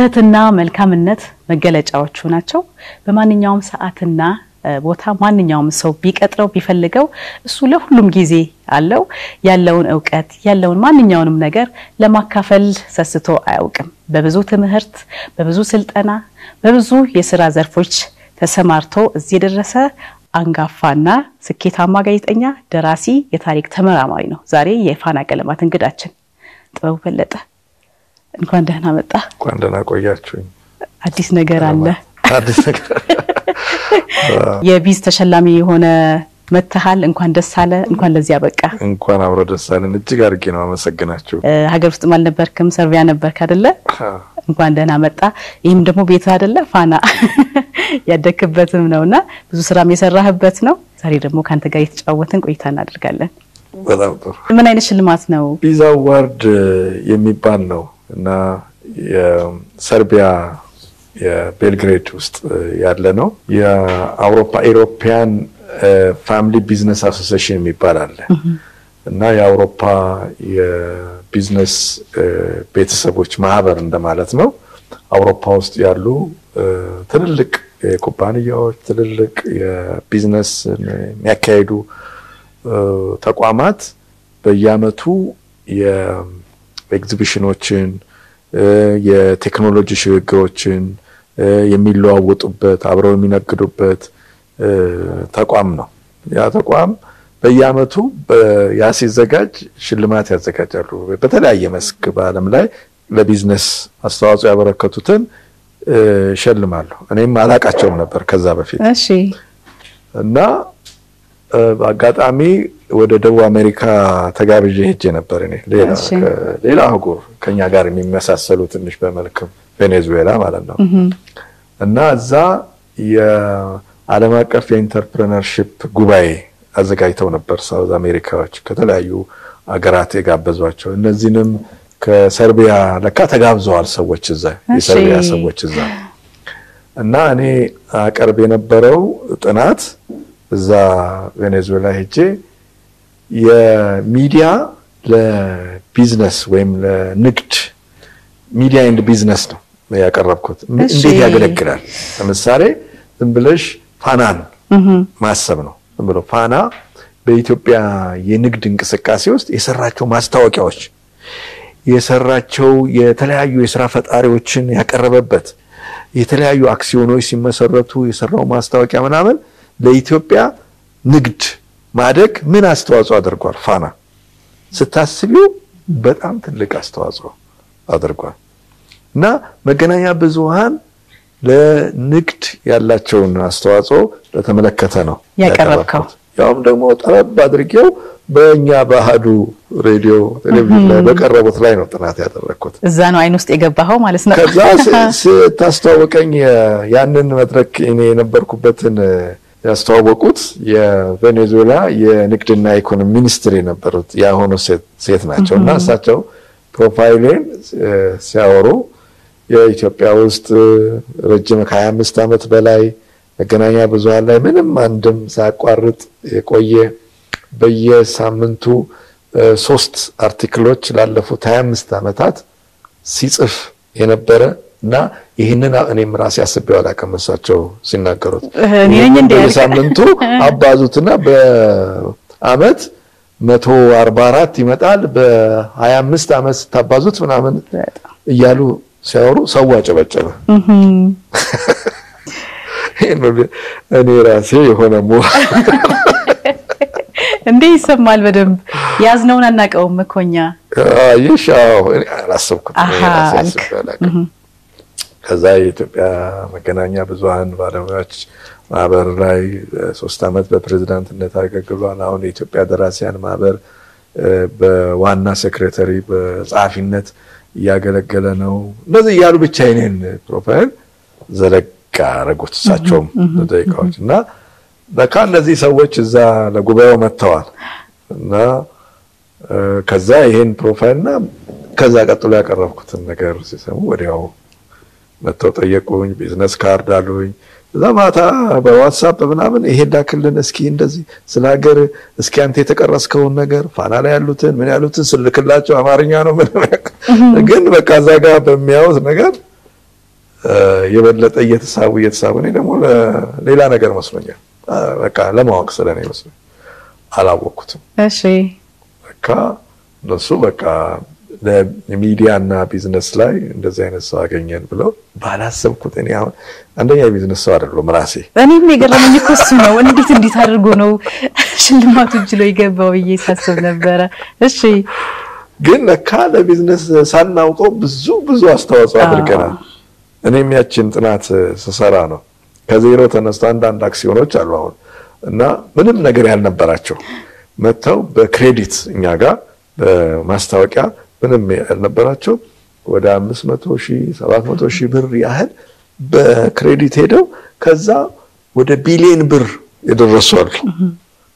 ትህትና መልካምነት መገለጫዎቹ ናቸው በማንኛውም ሰዓትና ቦታ ማንኛውም ሰው ቢቀጥረው ቢፈልገው እሱ ለሁሉም ጊዜ አለው ያለውን ዕውቀት ያለውን ማንኛውንም ነገር ለማካፈል ሰስቶ አያውቅም በብዙ ትምህርት በብዙ ስልጠና በብዙ የሥራ ዘርፎች ተሰማርቶ እዚህ ደረሰ አንጋፋና ስኬታማ ጋዜጠኛ ደራሲ የታሪክ ተመራማሪ ነው ዛሬ የፋና ቀለማት እንግዳችን ጥበቡ በለጠ እንኳን ደህና መጣ እንኳን ደህና ቆያችሁኝ አዲስ ነገር አለ አዲስ ነገር የቢዝ ተሸላሚ የሆነ መተሃል እንኳን ደስ አለ እንኳን ለዚህ ያበቃ እንኳን አብሮ ደስ አለን እጅግ አድርጌ ነው አመሰግናችሁ ሀገር ውስጥ ማልነበርክም ሰርቪያ ነበርክ አይደለ እንኳን ደህና መጣ ይሄም ደግሞ ቤት አይደለ ፋና ያደክበትም ነውና ብዙ ስራም የሰራህበት ነው ዛሬ ደግሞ ካንተ ጋር የተጫወተን ቆይታ እናደርጋለን በጣም ጥሩ ምን አይነት ሽልማት ነው ቢዝ አዋርድ የሚባል ነው እና የሰርቢያ የቤልግሬድ ውስጥ ያለ ነው የአውሮፓ ኢሮፒያን ፋሚሊ ቢዝነስ አሶሲዬሽን የሚባል አለ እና የአውሮፓ የቢዝነስ ቤተሰቦች ማህበር እንደማለት ነው አውሮፓ ውስጥ ያሉ ትልልቅ ኩባንያዎች ትልልቅ የቢዝነስ የሚያካሂዱ ተቋማት በየአመቱ የኤግዚቢሽኖችን የቴክኖሎጂ ሽግግሮችን የሚለዋወጡበት አብረው የሚነግዱበት ተቋም ነው ያ ተቋም በየአመቱ ያሲዘጋጅ ሽልማት ያዘጋጃሉ በተለያየ መስክ በአለም ላይ ለቢዝነስ አስተዋጽኦ ያበረከቱትን ሸልማሉ እኔም አላቃቸውም ነበር ከዛ በፊት እሺ እና በአጋጣሚ ወደ ደቡብ አሜሪካ ተጋብዤ ሄጄ ነበር እኔ ሌላ አህጉር ከኛ ጋር የሚመሳሰሉ ትንሽ በመልክም ቬኔዙዌላ ማለት ነው እና እዛ የዓለም አቀፍ የኢንተርፕረነርሺፕ ጉባኤ አዘጋጅተው ነበር ሳውዝ አሜሪካዎች ከተለያዩ አገራት የጋበዟቸው እነዚህንም ከሰርቢያ ለካ ተጋብዘዋል ሰዎች እዛ የሰርቢያ ሰዎች እዛ እና እኔ አቀርብ የነበረው ጥናት እዛ ቬኔዙዌላ ሄጄ የሚዲያ ለቢዝነስ ወይም ለንግድ ሚዲያ ኤንድ ቢዝነስ ነው ያቀረብኩት እንዴት ያገለግላል ለምሳሌ ዝም ብለሽ ፋናን ማሰብ ነው ዝም ብሎ ፋና በኢትዮጵያ የንግድ እንቅስቃሴ ውስጥ የሰራቸው ማስታወቂያዎች የሰራቸው የተለያዩ የሥራ ፈጣሪዎችን ያቀረበበት የተለያዩ አክሲዮኖች ሲመሰረቱ የሰራው ማስታወቂያ ምናምን ለኢትዮጵያ ንግድ ማደግ ምን አስተዋጽኦ አድርጓል ፋና ስታስቢው በጣም ትልቅ አስተዋጽኦ አድርጓል እና መገናኛ ብዙሃን ለንግድ ያላቸውን አስተዋጽኦ ለተመለከተ ነው ያቀረብከው ያውም ደግሞ ጠረብ አድርጌው በእኛ ባህዱ ሬዲዮ ቴሌቪዥን ላይ በቀረቡት ላይ ነው ጥናት ያደረኩት እዛ ነው አይን ውስጥ የገባው ማለት ነው ከዛ ታስተዋወቀኝ ያንን መድረክ እኔ የነበርኩበትን ያስተዋወቁት የቬኔዙዌላ የንግድና ኢኮኖሚ ሚኒስትር የነበሩት ያሆኑ ሴት ናቸውና እሳቸው ፕሮፋይሌን ሲያወሩ የኢትዮጵያ ውስጥ ረጅም 25 አመት በላይ መገናኛ ብዙሃን ላይ ምንም አንድም ሳያቋርጥ የቆየ በየሳምንቱ 3 አርቲክሎች ላለፉት 25 አመታት ሲጽፍ የነበረ እና ይሄንን እኔም ራሴ አስቤው አላቀመሳቸው ሲናገሩት በየሳምንቱ አባዙትና በአመት 144 ይመጣል በ25 አመት ታባዙት ምናምን እያሉ ሲያወሩ ሰው አጨበጨበ እኔ ራሴ የሆነ እንዴ ይሰማል በደንብ ያዝነውን አናቀውም መኮኛ ይሻው አላሰብኩት ከዛ የኢትዮጵያ መገናኛ ብዙሃን ባለሙያዎች ማህበር ላይ 3 አመት በፕሬዝዳንትነት አገልግሏል አሁን የኢትዮጵያ ደራሲያን ማህበር በዋና ሴክሬታሪ በጻፊነት ያገለገለ ነው እንደዚህ ያሉ ብቻ የኔን ፕሮፋይል ዘለጋ አረጋግጥሳቸውም ደቂቃዎች እና በቃ እነዚህ ሰዎች እዛ ለጉባኤው መጥተዋል እና ከዛ ይሄን ፕሮፋይልና ከዛ ቀጥሎ ያቀረብኩትን ነገር ሲሰሙ ወዲያው መጥተው ጠየቁኝ ቢዝነስ ካርድ አሉኝ ለማታ በዋትስአፕ ምናምን ይሄን ዳክልን እስኪ እንደዚህ ስለ ሀገር እስኪ አንተ የተቀረስከው ነገር ፋና ላይ ያሉትን ምን ያሉትን ስልክላቸው አማርኛ ነው ምን ግን በቃ ዛጋ በሚያውስ ነገር የበለጠ እየተሳቡ እኔ ደግሞ ሌላ ነገር መስሎኛል በቃ ለማወቅ ስለኔ መስሎኝ አላወቅኩትም እሺ በቃ እነሱ በቃ ለሚዲያና ቢዝነስ ላይ እንደዚህ አይነት ሰው አገኘን ብለው ባላሰብኩት እኔ አሁን አንደኛ ቢዝነስ ሰው አይደለም ራሴ እኔም የገረመኝ እኮ እሱ ነው እንዴት አድርጎ ነው ሽልማቱ እጅ ላይ ገባው እየሳሰብ ነበር እሺ ግን ለካ ለቢዝነስ ሳናውቀው ብዙ አስተዋጽኦ አድርገናል እኔም ያችን ጥናት ሰሰራ ነው ከዜሮ ተነስቶ አንዳንድ አክሲዮኖች አሉ አሁን እና ምንም ነገር ያልነበራቸው መተው በክሬዲት እኛ ጋር በማስታወቂያ ምንም ያልነበራቸው ወደ 500,000 700,000 ብር ያህል በክሬዲት ሄደው ከዛ ወደ ቢሊየን ብር የደረሱአል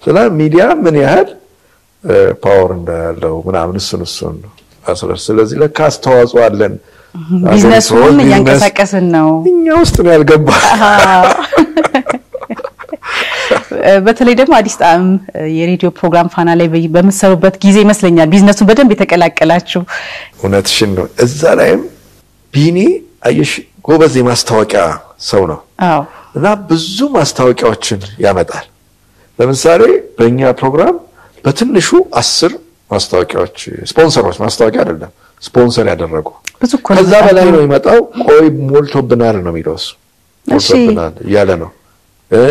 ስለዚህ ሚዲያ ምን ያህል ፓወር እንዳለው ምናምን እሱን አስረስ ስለዚህ ለካ አስተዋጽኦ አለን ቢዝነሱን ያንቀሳቀስን ነው እኛ ውስጥ ነው ያልገባ በተለይ ደግሞ አዲስ ጣዕም የሬዲዮ ፕሮግራም ፋና ላይ በመሰሩበት ጊዜ ይመስለኛል ቢዝነሱን በደንብ የተቀላቀላችሁ እውነትሽን ነው እዛ ላይም ቢኒ አየሽ ጎበዝ የማስታወቂያ ሰው ነው አዎ እና ብዙ ማስታወቂያዎችን ያመጣል ለምሳሌ በእኛ ፕሮግራም በትንሹ 10 ማስታወቂያዎች ስፖንሰሮች ማስታወቂያ አይደለም ስፖንሰር ያደረጉ ከዛ በላይ ነው ይመጣው ቆይ ሞልቶብናል ነው የሚሉስ ሞልቶብናል ያለ ነው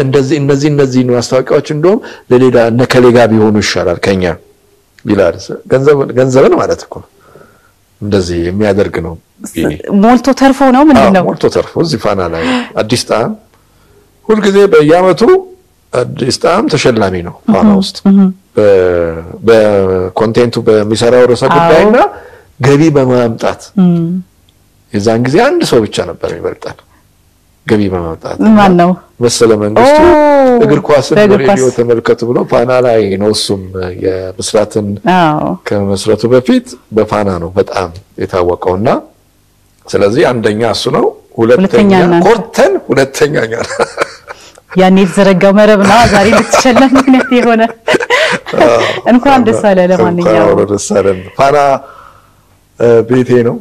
እነዚህ ማስታወቂያዎች እንደውም ለሌላ ነከሌጋ ቢሆኑ ይሻላል ከኛ ይላል ገንዘብን ማለት እኮ እንደዚህ የሚያደርግ ነው ሞልቶ ተርፎ ነው ምንድነው ሞልቶ ተርፎ እዚህ ፋና ላይ አዲስ ጣዕም ሁሉ ጊዜ በየአመቱ አዲስ ጣዕም ተሸላሚ ነው ፋና ውስጥ በኮንቴንቱ በሚሰራው ርዕሰ ጉዳይና ገቢ በማምጣት የዛን ጊዜ አንድ ሰው ብቻ ነበር የሚበልጣል ገቢ በማምጣት ማን ነው መሰለ መንግስቱ እግር ኳስን በሬዲዮ ተመልከቱ ብሎ ፋና ላይ ነው እሱም የመስራትን ከመስራቱ በፊት በፋና ነው በጣም የታወቀውና ስለዚህ አንደኛ እሱ ነው ሁለተኛ ኮርተን ሁለተኛኛ ያኔ የተዘረጋው መረብ ነው ዛሬ ልትሸለም ምክንያት የሆነ እንኳን ደስ አለ ለማንኛውም ደስ አለን ፋና ቤቴ ነው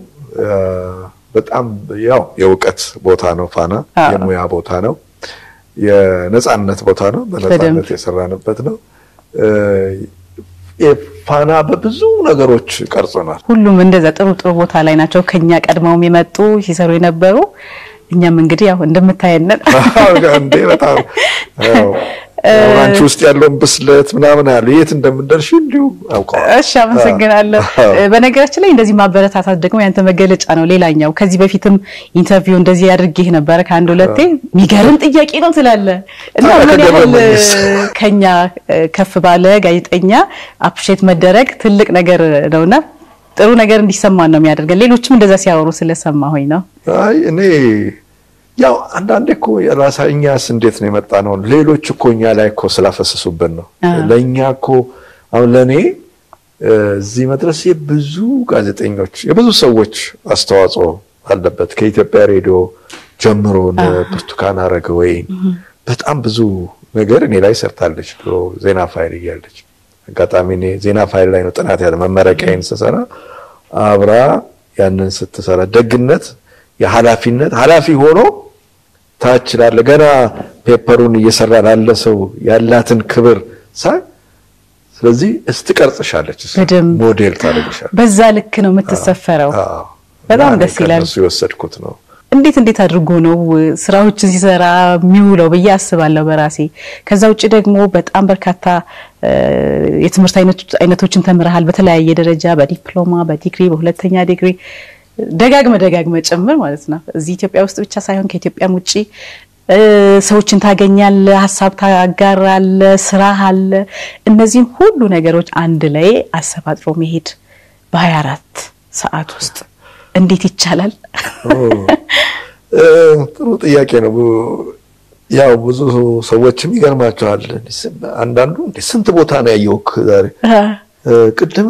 በጣም ያው የውቀት ቦታ ነው ፋና የሙያ ቦታ ነው የነጻነት ቦታ ነው በነጻነት የሰራንበት ነው ፋና በብዙ ነገሮች ቀርጾናል ሁሉም እንደዛ ጥሩ ቦታ ላይ ናቸው ከኛ ቀድመውም የመጡ ሲሰሩ የነበሩ እኛም እንግዲህ ያው እንደምታየን እንዴ በጣም አንቺ ውስጥ ያለው ብስለት ምናምን አለ የት እንደምንደርሽ እንዲሁ አውቀው እሺ አመሰግናለሁ በነገራችን ላይ እንደዚህ ማበረታታት ደግሞ ያንተ መገለጫ ነው ሌላኛው ከዚህ በፊትም ኢንተርቪው እንደዚህ ያድርግህ ነበር ካንድ ሁለቴ ሚገርም ጥያቄ ነው ትላለ እና ምን ያህል ከኛ ከፍ ባለ ጋዜጠኛ አፕሪሼት መደረግ ትልቅ ነገር ነውና ጥሩ ነገር እንዲሰማን ነው የሚያደርገን ሌሎችም እንደዛ ሲያወሩ ስለሰማሁኝ ነው አይ እኔ ያው አንዳንዴ እኮ የራሳኛስ እንዴት ነው የመጣነው ሌሎች እኮ እኛ ላይ እኮ ስላፈሰሱብን ነው ለኛ እኮ አሁን ለኔ እዚህ መድረስ የብዙ ጋዜጠኞች የብዙ ሰዎች አስተዋጽኦ አለበት ከኢትዮጵያ ሬዲዮ ጀምሮ ብርቱካን አረጋዊ በጣም ብዙ ነገር እኔ ላይ ሰርታለች ድሮ ዜና ፋይል እያለች አጋጣሚ እኔ ዜና ፋይል ላይ ነው ጥናት ያለ መመረቂያዬን ስሰራ አብራ ያንን ስትሰራ ደግነት የኃላፊነት ኃላፊ ሆኖ ታች ላለ ገና ፔፐሩን እየሰራ ላለ ሰው ያላትን ክብር ሳይ ስለዚህ እስትቀርጽሻለች ሞዴል ታደርግሻለች በዛ ልክ ነው የምትሰፈረው በጣም ደስ ይላል እሱ የወሰድኩት ነው እንዴት አድርጎ ነው ስራዎችን ሲሰራ የሚውለው በያስባለው በራሴ ከዛ ውጪ ደግሞ በጣም በርካታ የትምህርት አይነቶችን ተምረሃል በተለያየ ደረጃ በዲፕሎማ በዲግሪ በሁለተኛ ዲግሪ ደጋግመ ጭምር ማለት ነው እዚህ ኢትዮጵያ ውስጥ ብቻ ሳይሆን ከኢትዮጵያም ውጪ ሰዎችን ታገኛለህ ሐሳብ ታጋራለህ ስራ አለ እነዚህን ሁሉ ነገሮች አንድ ላይ አሰባጥሮ መሄድ በ24 ሰዓት ውስጥ እንዴት ይቻላል ጥሩ ጥያቄ ነው ያው ብዙ ሰዎችም ይገርማቸዋል አንዳንዱ ስንት ቦታ ነው ያየውክ ዛሬ ቅድም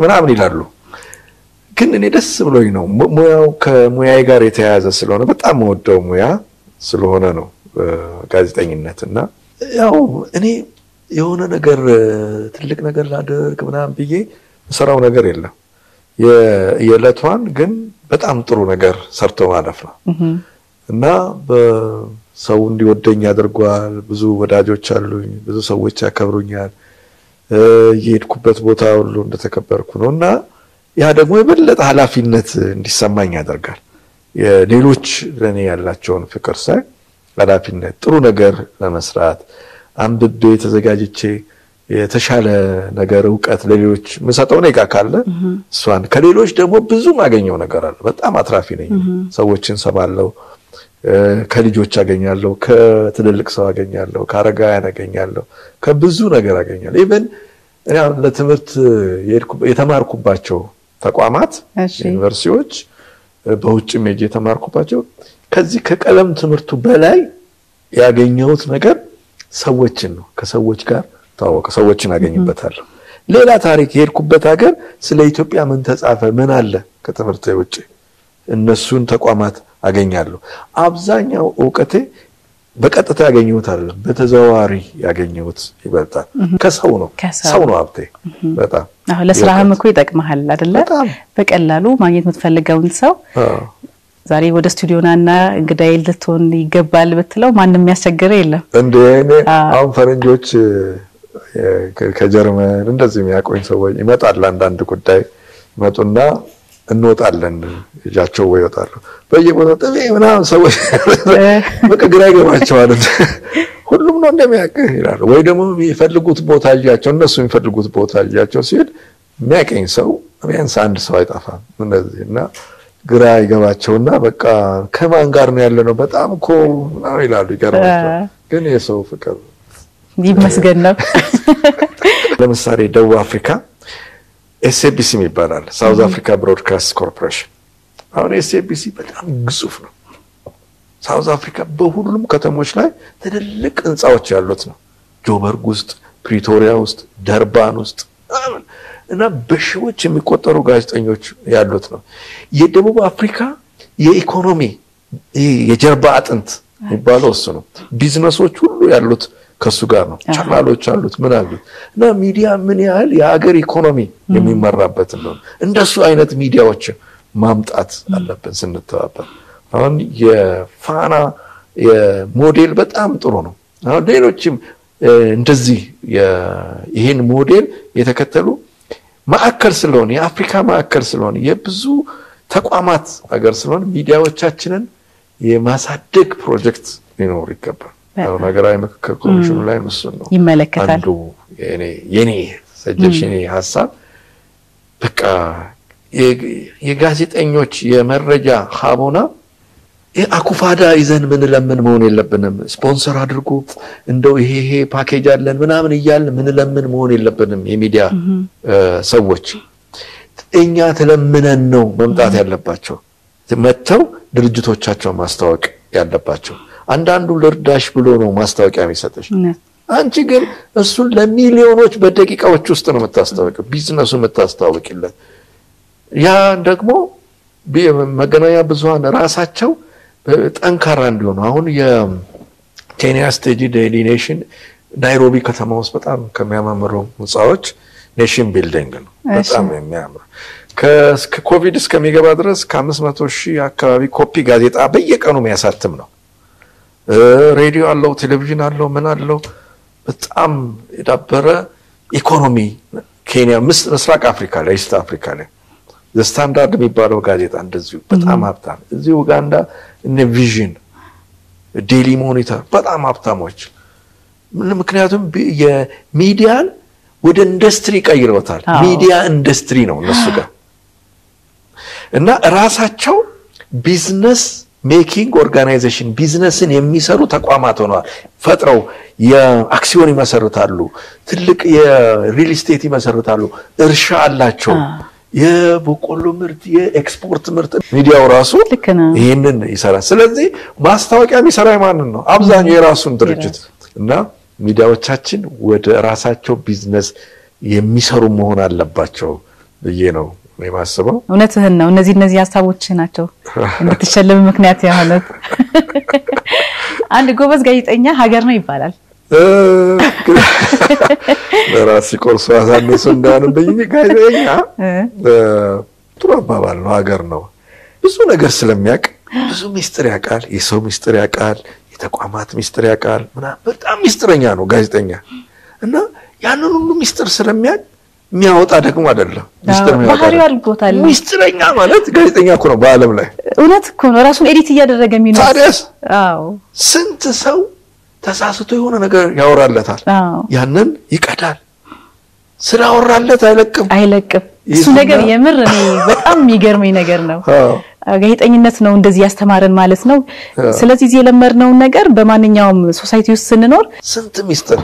ምናምን ይላሉ ግን እኔ ደስ ብሎኝ ነው ሙያው ከሙያዬ ጋር የተያያዘ ስለሆነ በጣም ወደው ሙያ ስለሆነ ነው ጋዜጠኝነትና ያው እኔ የሆነ ነገር ትልቅ ነገር ላደርግ ምናምን ብዬ ሰራው ነገር የለም የዕለቷን ግን በጣም ጥሩ ነገር ሰርቶ ማለፍ ነው እና በሰው እንዲወደኝ አድርጓል። ብዙ ወዳጆች አሉኝ፣ ብዙ ሰዎች ያከብሩኛል። የሄድኩበት ቦታ ሁሉ እንደተከበርኩ ነውና ያ ደግሞ የበለጠ ኃላፊነት እንዲሰማኝ ያደርጋል። የሌሎች ለኔ ያላቸውን ፍቅር ሳይ ኃላፊነት ጥሩ ነገር ለመስራት አንብቤ ተዘጋጅቼ የተሻለ ነገር ዕውቀት ለሌሎች መሰጠው ነገር ካለ እሷን ከሌሎች ደግሞ ብዙ ማገኘው ነገር አለ። በጣም አትራፊ ነኝ። ሰዎችን ሰማለው፣ ከልጆች አገኛለሁ፣ ከትልልቅ ሰው አገኛለሁ፣ ከአረጋውያን አገኛለሁ፣ ከብዙ ነገር አገኛለሁ። ኢቭን ለትምህርት የተማርኩባቸው ተቋማት ዩኒቨርሲቲዎች በውጭም ሄጄ የተማርኩባቸው ከዚህ ከቀለም ትምህርቱ በላይ ያገኘሁት ነገር ሰዎችን ነው። ከሰዎች ጋር ታወቀ፣ ሰዎችን አገኝበታለሁ። ሌላ ታሪክ የሄድኩበት ሀገር ስለ ኢትዮጵያ ምን ተጻፈ ምን አለ ከትምህርት ውጪ እነሱን ተቋማት አገኛለሁ። አብዛኛው ዕውቀቴ በቀጥታ ያገኘሁት አይደለም፣ በተዘዋዋሪ ያገኘሁት ይበልጣል። ከሰው ነው ሀብቴ በጣም ለስራህም እኮ ይጠቅምሃል አይደለ? በቀላሉ ማግኘት የምትፈልገውን ሰው ዛሬ ወደ ስቱዲዮናና እንግዳዬ ልትሆን ይገባል ብትለው ማንንም የሚያስቸግር የለም። እንዴ እኔ አሁን ፈረንጆች ከጀርመን እንደዚህ የሚያቆኝ ሰዎች ይመጣል። አንዳንድ ጉዳይ ይመጡና እንወጣለን እጃቸው ወይ ይወጣሉ። በየቦታው ጥቤ ምናምን ሰዎች በቃ ግራ ይገባቸዋል። ሁሉም ነው እንደሚያውቅህ ይላሉ። ወይ ደግሞ የሚፈልጉት ቦታ እያቸው እነሱ የሚፈልጉት ቦታ እያቸው ሲሄድ የሚያውቀኝ ሰው ቢያንስ አንድ ሰው አይጠፋም እንደዚህና ግራ ይገባቸውና በቃ ከማን ጋር ነው ያለነው በጣም እኮ ነው ይላሉ። ይገርማቸዋል። ግን የሰው ፍቅር ይመስገን ነው። ለምሳሌ ደቡብ አፍሪካ SABC ይባላል፣ ሳውዝ አፍሪካ ብሮድካስት ኮርፖሬሽን። አሁን SABC በጣም ግዙፍ ነው። ሳውዝ አፍሪካ በሁሉም ከተሞች ላይ ትልልቅ ህንጻዎች ያሉት ነው። ጆበርግ ውስጥ፣ ፕሪቶሪያ ውስጥ፣ ደርባን ውስጥ እና በሺዎች የሚቆጠሩ ጋዜጠኞች ያሉት ነው። የደቡብ አፍሪካ የኢኮኖሚ የጀርባ አጥንት የሚባለው እሱ ነው። ቢዝነሶች ሁሉ ያሉት ከሱ ጋር ነው። ቻናሎች አሉት ምን አሉት እና ሚዲያ ምን ያህል የሀገር ኢኮኖሚ የሚመራበት ነው። እንደሱ አይነት ሚዲያዎች ማምጣት አለብን ስንተባበር። አሁን የፋና የሞዴል በጣም ጥሩ ነው። አሁን ሌሎችም እንደዚህ ይሄን ሞዴል የተከተሉ ማዕከል ስለሆነ የአፍሪካ ማዕከል ስለሆነ የብዙ ተቋማት ሀገር ስለሆነ ሚዲያዎቻችንን የማሳደግ ፕሮጀክት ሊኖር ይገባል። አሁን ሀገራዊ ምክክር ኮሚሽኑ ላይ መስሎ ነው ይመለከታል። አንዱ የኔ ሰጀሽን ሐሳብ በቃ የጋዜጠኞች የመረጃ ሀቦና አኩፋዳ ይዘን ምን ለምን መሆን የለብንም። ስፖንሰር አድርጉ እንደው ይሄ ፓኬጅ አለን ምናምን ይያል ምን ለምን መሆን የለብንም። የሚዲያ ሰዎች እኛ ተለምነን ነው መምጣት ያለባቸው፣ መተው ድርጅቶቻቸው ማስተዋወቅ ያለባቸው። አንዳንዱ ለርዳሽ ብሎ ነው ማስተዋወቂያ የሚሰጥሽ። አንቺ ግን እሱን ለሚሊዮኖች በደቂቃዎች ውስጥ ነው የምታስተዋወቂው፣ ቢዝነሱ የምታስተዋወቂለት። ያ ደግሞ መገናኛ ብዙሃን ራሳቸው ጠንካራ እንዲሆኑ አሁን የኬንያ ስቴጂ ዴይሊ ኔሽን ናይሮቢ ከተማ ውስጥ በጣም ከሚያማምሩ ህንጻዎች ኔሽን ቢልዲንግ ነው። በጣም የሚያምር ከኮቪድ እስከሚገባ ድረስ ከ500,000 አካባቢ ኮፒ ጋዜጣ በየቀኑ የሚያሳትም ነው። ሬዲዮ አለው፣ ቴሌቪዥን አለው፣ ምን አለው። በጣም የዳበረ ኢኮኖሚ ኬንያ ምስራቅ አፍሪካ ላይ ኢስት አፍሪካ ላይ ስታንዳርድ የሚባለው ጋዜጣ እንደዚሁ በጣም ሀብታም። እዚህ ኡጋንዳ እነ ቪዥን ዴሊ ሞኒተር በጣም ሀብታሞች። ምክንያቱም የሚዲያን ወደ ኢንዱስትሪ ቀይረውታል። ሚዲያ ኢንዱስትሪ ነው እነሱ ጋር እና ራሳቸው ቢዝነስ ሜኪንግ ኦርጋናይዜሽን ቢዝነስን የሚሰሩ ተቋማት ሆነዋል። ፈጥረው የአክሲዮን ይመሰርታሉ፣ ትልቅ የሪል ስቴት ይመሰርታሉ፣ እርሻ አላቸው፣ የበቆሎ ምርት የኤክስፖርት ምርት። ሚዲያው ራሱ ይሄንን ይሰራል። ስለዚህ ማስታወቂያ የሚሰራ ማን ነው? አብዛኛው የራሱን ድርጅት እና ሚዲያዎቻችን ወደ ራሳቸው ቢዝነስ የሚሰሩ መሆን አለባቸው ብዬ ነው የማስበው። እውነትህን ነው። እነዚህ ሀሳቦች ናቸው እንድትሸለም ምክንያት ያሆኑት። አንድ ጎበዝ ጋዜጠኛ ሀገር ነው ይባላል። ለራስ ቆርሶ አሳነሱ እንዳንበኝ ጋዜጠኛ ጥሩ አባባል ነው ሀገር ነው ብዙ ነገር ስለሚያውቅ ብዙ ሚስጥር ያውቃል የሰው ሚስጥር ያውቃል የተቋማት ሚስጥር ያውቃል በጣም ሚስጥረኛ ነው ጋዜጠኛ እና ያንን ሁሉ ሚስጥር ስለሚያውቅ የሚያወጣ ደግሞ አይደለም ሚስጥር ባህሪው አድርጎታል ሚስጥረኛ ማለት ጋዜጠኛ እኮ ነው በአለም ላይ እውነት እኮ ነው ራሱን ኤዲት እያደረገ የሚኖር ታዲያስ አዎ ስንት ሰው ተሳስቶ የሆነ ነገር ያወራለታል ያንን ይቀዳል ስላወራለት አይለቅም እሱ ነገር የምር እኔ በጣም የሚገርመኝ ነገር ነው ጋዜጠኝነት ነው እንደዚህ ያስተማረን ማለት ነው ስለዚህ እዚህ የለመድነው ነገር በማንኛውም ሶሳይቲ ውስጥ ስንኖር ስንት ሚስጥር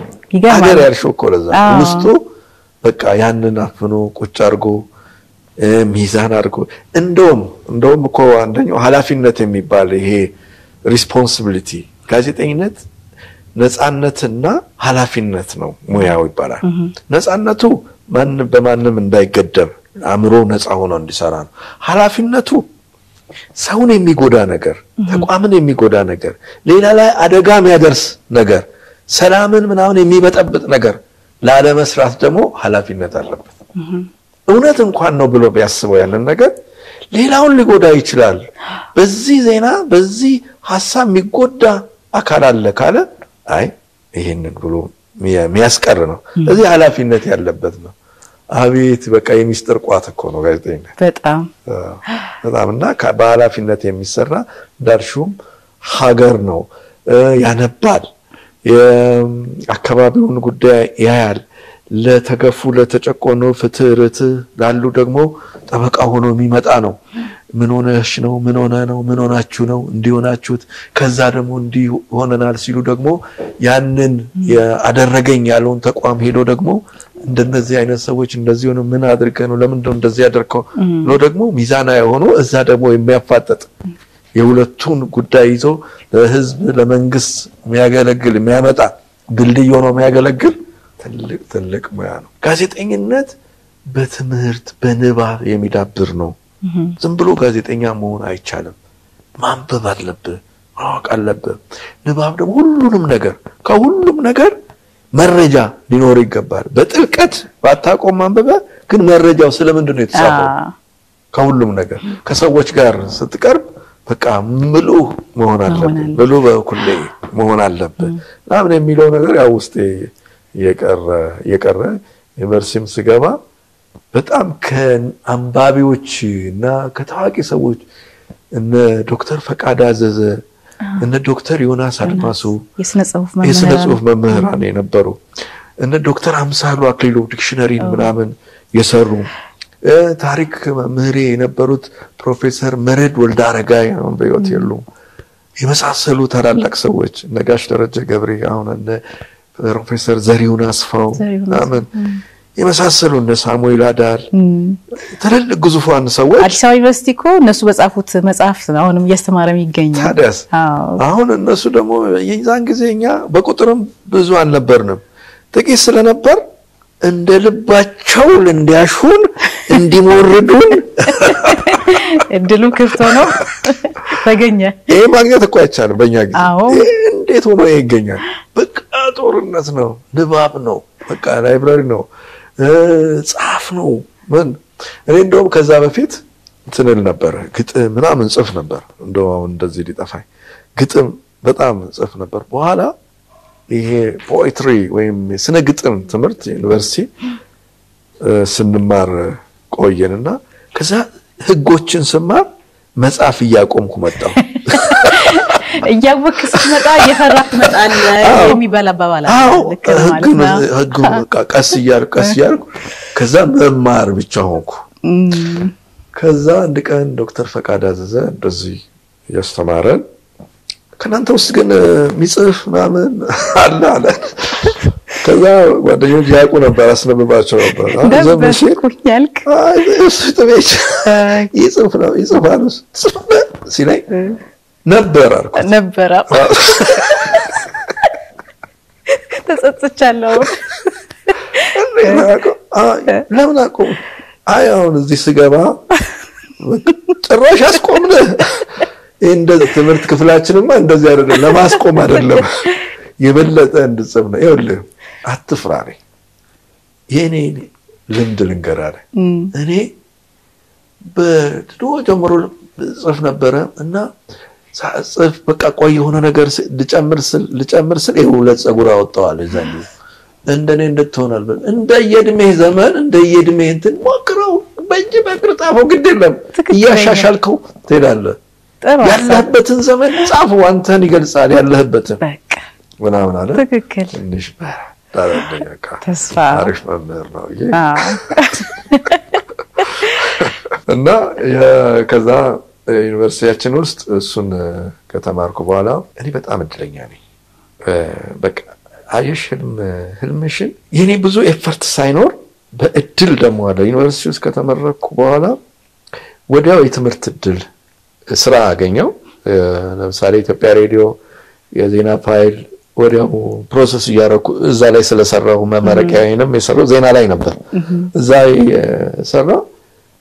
ሀገር ያልሽው እኮ ለዛ ውስጡ በቃ ያንን አፍኖ ቁጭ አድርጎ ሚዛን አድርጎ እንደውም እኮ አንደኛው ኃላፊነት የሚባል ይሄ ሪስፖንሲቢሊቲ ጋዜጠኝነት ነፃነትና ኃላፊነት ነው ሙያው ይባላል ነፃነቱ በማንም እንዳይገደብ አምሮ ነፃ ሆኖ እንዲሰራ ነው ኃላፊነቱ ሰውን የሚጎዳ ነገር ተቋምን የሚጎዳ ነገር ሌላ ላይ አደጋ የሚያደርስ ነገር ሰላምን ምናምን የሚበጠብጥ ነገር ላለመስራት ደግሞ ኃላፊነት አለበት እውነት እንኳን ነው ብሎ ቢያስበው ያንን ነገር ሌላውን ሊጎዳ ይችላል በዚህ ዜና በዚህ ሐሳብ የሚጎዳ አካል አለ ካለ አይ ይሄንን ብሎ የሚያስቀር ነው እዚህ ኃላፊነት ያለበት ነው አቤት በቃ የሚስጥር ቋት እኮ ነው ጋዜጠኝነት በጣምና በኃላፊነት የሚሰራ ዳርሹም ሀገር ነው ያነባል የአካባቢውን ጉዳይ ያያል ለተገፉ ለተጨቆኑ ፍትርት ላሉ ደግሞ ጠበቃ ሆኖ የሚመጣ ነው ምን ሆነሽ ነው ምን ሆነ ነው ምን ሆናችሁ ነው እንዲሆናችሁት ከዛ ደግሞ እንዲሆነናል ሲሉ ደግሞ ያንን ያደረገኝ ያለውን ተቋም ሄዶ ደግሞ እንደነዚህ አይነት ሰዎች እንደዚህ ሆነ ምን አድርገው ነው ለምን እንደዚህ ያደርከው ነው ደግሞ ሚዛና የሆኑ እዛ ደግሞ የሚያፋጥጥ የሁለቱን ጉዳይ ይዞ ለህዝብ ለመንግስት የሚያገለግል የሚያመጣ ድልድይ ሆኖ የሚያገለግል ትልቅ ሙያ ነው ጋዜጠኝነት በትምህርት በንባብ የሚዳብር ነው ዝም ብሎ ጋዜጠኛ መሆን አይቻልም ማንበብ አለበት ማወቅ አለበት ንባብ ደግሞ ሁሉንም ነገር ከሁሉም ነገር መረጃ ሊኖር ይገባል በጥልቀት ባታቆም ማንበብ ግን መረጃው ስለምንድን ነው የተጻፈው ከሁሉም ነገር ከሰዎች ጋር ስትቀርብ በቃ ምሉ መሆን አለበት ምሉ በኩሌ መሆን አለበት ናምን የሚለው ነገር ያው ውስጥ የቀረ ዩኒቨርሲቲም ስገባ በጣም ከአንባቢዎችና ከታዋቂ ሰዎች እነ ዶክተር ፈቃደ አዘዘ እነ ዶክተር ዮናስ አድማሱ የስነ ጽሁፍ መምህራን የነበሩ እነ ዶክተር አምሳሉ አክሊሉ ዲክሽነሪን ምናምን የሰሩ ታሪክ መምህሬ የነበሩት ፕሮፌሰር መረድ ወልዳረጋይ አሁን በህይወት የሉም የመሳሰሉ ታላላቅ ሰዎች ነጋሽ ደረጀ ገብሬ አሁን እነ ፕሮፌሰር ዘሪሁን አስፋው ምናምን የመሳሰሉ እነ ሳሙኤል አዳል ትልልቅ ግዙፋን ሰዎች አዲስ አበባ ዩኒቨርሲቲ እኮ እነሱ በጻፉት መጽሐፍ አሁንም እያስተማረም ይገኛል ታዲያስ አሁን እነሱ ደግሞ የዛን ጊዜኛ በቁጥርም ብዙ አልነበርንም ጥቂት ስለነበር እንደ ልባቸው እንዲያሹን እንዲሞርዱን እድሉ ክፍት ነው ተገኘ ይሄ ማግኘት እኮ አይቻልም በእኛ ጊዜ እንዴት ሆኖ ይገኛል በቃ ጦርነት ነው ንባብ ነው በቃ ላይብራሪ ነው ጻፍ ነው ምን እኔ እንደውም ከዛ በፊት እንትንል ነበር ግጥም ምናምን ጽፍ ነበር እንደው እንደዚህ ሊጠፋኝ ግጥም በጣም ጽፍ ነበር በኋላ ይሄ ፖኤትሪ ወይም ስነ ግጥም ትምህርት ዩኒቨርሲቲ ስንማር ቆየንና ከዛ ህጎችን ስማር መጻፍ ያቆምኩ መጣው እያወቅስ መጣ እየፈራክ መጣለ የሚባል አባባል ህጉ ቀስ እያልኩ ከዛ መማር ብቻ ሆንኩ ከዛ አንድ ቀን ዶክተር ፈቃደ አዘዘ እንደዚህ ያስተማረን ከናንተ ውስጥ ግን ሚጽፍ ማምን አለ ከዛ ጓደኞች ያውቁ ነበር አስነብባቸው ነበር ዘመሽኩኛልክ እሱ ተበች ይጽፋሉ ሲላይ ነበር ተጸጽቻለሁ ለምን አቆም አሁን እዚህ ስገባ ጭራሽ አስቆምነ እንደዚህ ትምህርት ክፍላችንማ እንደዚህ አይደለም ለማስቆም አይደለም የበለጠ እንድጽፍ ነው ይኸውልህ አትፍራሪ የኔ ልምድ ልንገራለ እኔ በድሮ ጀምሮ ጽፍ ነበረ እና ጽፍ በቃ ቆይ የሆነ ነገር ልጨምር ስል ሁለት ጸጉር አወጣዋል እዛኝ እንደኔ እንድትሆናል እንደየድሜ ዘመን እንደየድሜ እንትን ሞክረው በእጅ በቅርጣፈው ግድ የለም እያሻሻልከው ትሄዳለህ ያለህበትን ዘመን ጻፈው አንተን ይገልጻል ያለህበትን በቃ ምናምን አለ ትክክል ትንሽ ታረደኛካ ተስፋ አሪፍ መምህር ነው እና ከዛ ዩኒቨርሲቲያችን ውስጥ እሱን ከተማርኩ በኋላ እኔ በጣም እድለኛ ነኝ በቃ አይሽልም ህልምሽን የኔ ብዙ ኤፈርት ሳይኖር በእድል ደግሞ አለ ዩኒቨርሲቲ ውስጥ ከተመረኩ በኋላ ወዲያው የትምህርት እድል ስራ አገኘው ለምሳሌ ኢትዮጵያ ሬዲዮ የዜና ፋይል ወዲያው ፕሮሰስ ያረኩ እዛ ላይ ስለሰራው መመረቂያዬንም የሰራው ዜና ላይ ነበር እዛ የሰራው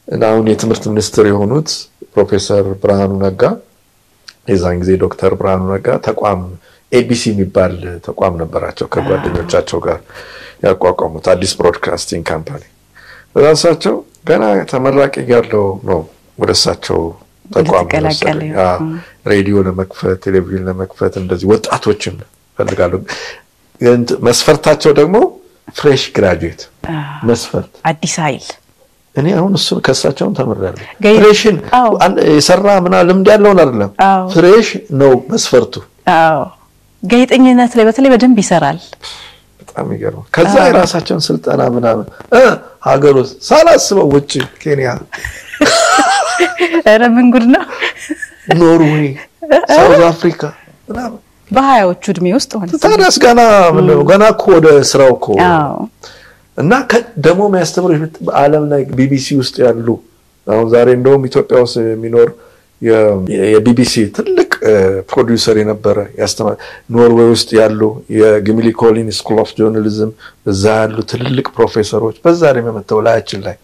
እና አሁን የትምህርት ሚኒስትር የሆኑት ፕሮፌሰር ብርሃኑ ነጋ የዛን ጊዜ ዶክተር ብርሃኑ ነጋ ተቋም ኤቢሲ የሚባል ተቋም ነበራቸው ከጓደኞቻቸው ጋር ያቋቋሙት አዲስ ብሮድካስቲንግ ካምፓኒ በራሳቸው ገና ተመራቂ ያለው ነው ወደሳቸው ተቋም ሬዲዮ ለመክፈት ቴሌቪዥን ለመክፈት እንደዚህ ወጣቶችን ፈልጋለሁ መስፈርታቸው ደግሞ ፍሬሽ ግራጁዌት መስፈርት አዲስ ኃይል እኔ አሁን እሱ ከሳቸውን ተመረራለሁ ፍሬሽን የሰራ ምና ልምድ ያለውን አይደለም ፍሬሽ ነው መስፈርቱ ጋዜጠኝነት ላይ በተለይ በደንብ ይሰራል በጣም ይገርማል ከዛ የራሳቸውን ስልጠና ምናምን ሀገር ውስጥ ሳላስበው ውጪ ኬንያ ኧረ ምን ጉድ ነው ኖርዌይ ሳውዝ አፍሪካ ምናምን በሃያዎቹ እድሜ ውስጥ ማለት ነው ታዲያስ ገና እኮ ወደ ስራው እኮ እና ደግሞ የሚያስተምሩት በአለም ላይ ቢቢሲ ውስጥ ያሉ አሁን ዛሬ እንደውም ኢትዮጵያ ውስጥ የሚኖር የቢቢሲ ትልቅ ፕሮዲዩሰር የነበረ ያስተማር ኖርዌይ ውስጥ ያሉ የጊሚሊ ኮሊን ስኩል ኦፍ ጆርናሊዝም በዛ ያሉ ትልልቅ ፕሮፌሰሮች በዛ ላይ መተው ላያችን ላይ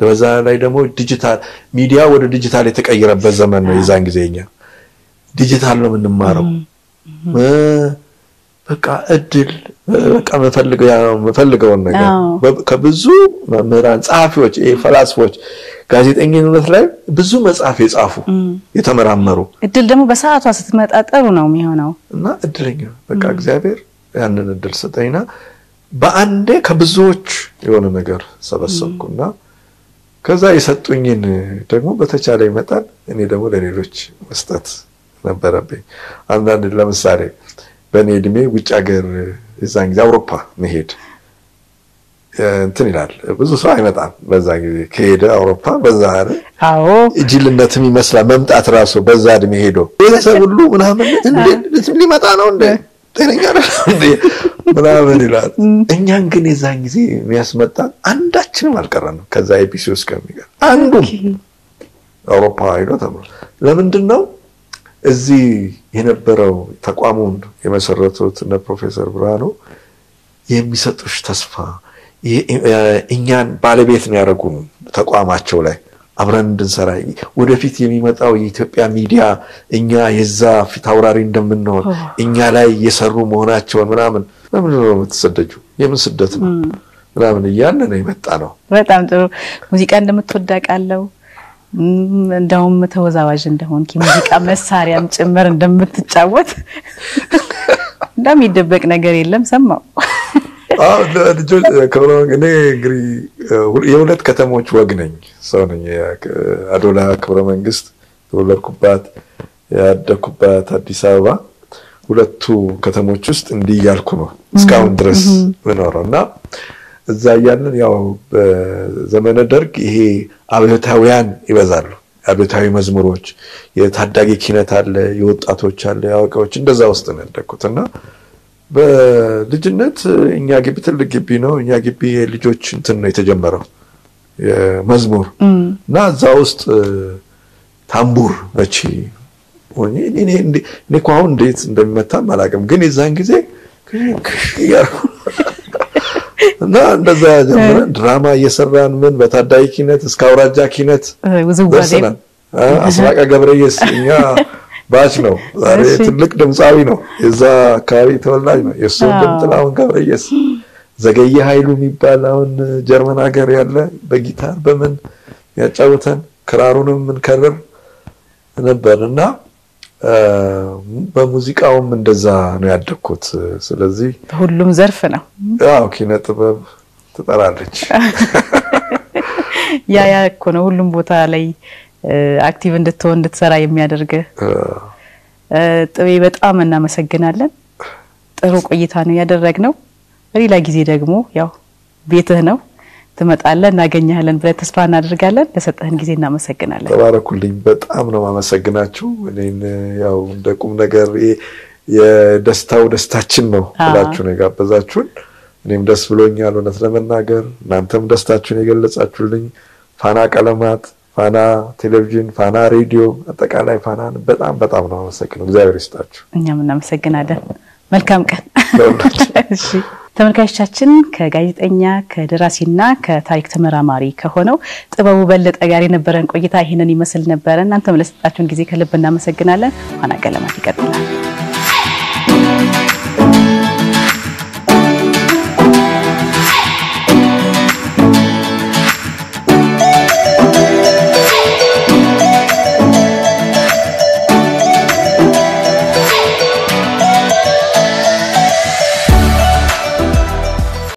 በዛ ላይ ደግሞ ዲጂታል ሚዲያ ወደ ዲጂታል የተቀየረበት ዘመን ነው የዛን ጊዜኛ ዲጂታል ነው የምንማረው በቃ እድል በቃ መፈልገው ነገር ከብዙ መምህራን ጻፊዎች ፈላስፎች ጋዜጠኝነት ላይ ብዙ መጻፍ የጻፉ የተመራመሩ እድል ደግሞ በሰዓቷ ስትመጣ ጥሩ ነው የሚሆነው እና እድለኛ በቃ እግዚአብሔር ያንን እድል ሰጠኝና በአንዴ ከብዙዎች የሆነ ነገር ሰበሰብኩና ከዛ የሰጡኝን ደግሞ በተቻለ ይመጣል እኔ ደግሞ ለሌሎች መስጠት ነበረብኝ አንዳንድ ለምሳሌ በኔ እድሜ ውጭ ሀገር እዛን ጊዜ አውሮፓ መሄድ እንትን ይላል ብዙ ሰው አይመጣም በዛ ጊዜ ከሄደ አውሮፓ በዛ አይደል አዎ እጅልነትም ይመስላል መምጣት ራሱ በዛ እድሜ ሄዶ ቤተሰብ ሁሉ ምናምን እንዴት ሊመጣ ነው እንዴ ጤነኛ እንዴ ምናምን ይላል እኛን ግን የዛን ጊዜ የሚያስመጣ አንዳችንም አልቀረንም ከዛ ኤቢሲ ውስጥ ከሚገር አንዱም አውሮፓ ሄዶ ተምሮ ለምንድነው እዚህ የነበረው ተቋሙን የመሰረቱት እነ ፕሮፌሰር ብርሃኑ የሚሰጡሽ ተስፋ እኛን ባለቤት ነው ያደረጉን ተቋማቸው ላይ አብረን እንድንሰራ ወደፊት የሚመጣው የኢትዮጵያ ሚዲያ እኛ የዛ ፊት አውራሪ እንደምንሆን እኛ ላይ የሰሩ መሆናቸው ምናምን ለምን ነው የምትሰደጁ የምን ስደት ነው ምናምን እያልን ነው የመጣ ነው በጣም ጥሩ ሙዚቃ እንደምትወዳቃለው እንደውም ተወዛዋዥ እንደሆንክ ሙዚቃ መሳሪያም ጭምር እንደምትጫወት እንደሚደበቅ ነገር የለም ሰማው ልጆች ከብረመ እንግዲህ የሁለት ከተሞች ወግ ነኝ ሰው ነኝ አዶላ ክብረ መንግስት ተወለድኩባት ያደኩባት አዲስ አበባ ሁለቱ ከተሞች ውስጥ እንዲህ ያልኩ ነው እስካሁን ድረስ ምኖርና እዛ ያለን ያው በዘመነ ደርግ ይሄ አብዮታውያን ይበዛሉ አብዮታዊ መዝሙሮች የታዳጊ ኪነት አለ የወጣቶች አለ ያዋቂዎች እንደዛ ውስጥ ነው ያደኩትና በልጅነት እኛ ግቢ ትልቅ ግቢ ነው እኛ ግቢ የልጆች እንትን ነው የተጀመረው የመዝሙር እና እዛ ውስጥ ታምቡር እቺ እኔ አሁን እንዴት እንደሚመታ ማላቀም ግን የዛን ጊዜ እና እንደዛ ጀምረን ድራማ እየሰራን ምን በታዳጊ ኪነት እስከ አውራጃ ኪነት ውዝዋዜ አስራቃ ገብረየስ እኛ ባች ነው ዛሬ ትልቅ ድምጻዊ ነው የዛ አካባቢ ተወላጅ ነው የሱ ድምጥላውን ገብረየስ ዘገየ ኃይሉ የሚባል አሁን ጀርመን ሀገር ያለ በጊታር በምን ያጫውተን ክራሩንም እንከርር ነበርና በሙዚቃውም እንደዛ ነው ያደኩት ስለዚህ ሁሉም ዘርፍ ነው ያው ኪነ ጥበብ ትጠራለች ያ እኮ ነው ሁሉም ቦታ ላይ አክቲቭ እንድትሰራ የሚያደርግ ጥቤ በጣም እናመሰግናለን ጥሩ ቆይታ ነው ያደረግነው በሌላ ጊዜ ደግሞ ያው ቤትህ ነው ትመጣለህ እናገኛለን ብለን ተስፋ እናደርጋለን ለሰጠህን ጊዜ እናመሰግናለን ተባረኩልኝ በጣም ነው ማመሰግናችሁ እኔን ያው እንደቁም ነገር የደስታው ደስታችን ነው ብላችሁ ነው ጋበዛችሁን እኔም ደስ ብሎኛል እውነት ለመናገር እናንተም ደስታችሁን የገለጻችሁልኝ ፋና ቀለማት ፋና ቴሌቪዥን ፋና ሬዲዮ አጠቃላይ ፋናን በጣም ነው ማመሰግነው እግዚአብሔር ይስጣችሁ እኛም እናመሰግናለን መልካም ቀን እሺ ተመልካቾቻችን ከጋዜጠኛ ከደራሲና ከታሪክ ተመራማሪ ከሆነው ጥበቡ በለጠ ጋር የነበረን ቆይታ ይሄንን ይመስል ነበር እናንተም ለሰጣችሁን ጊዜ ከልብ እናመሰግናለን ፋና ቀለማት ይቀጥላል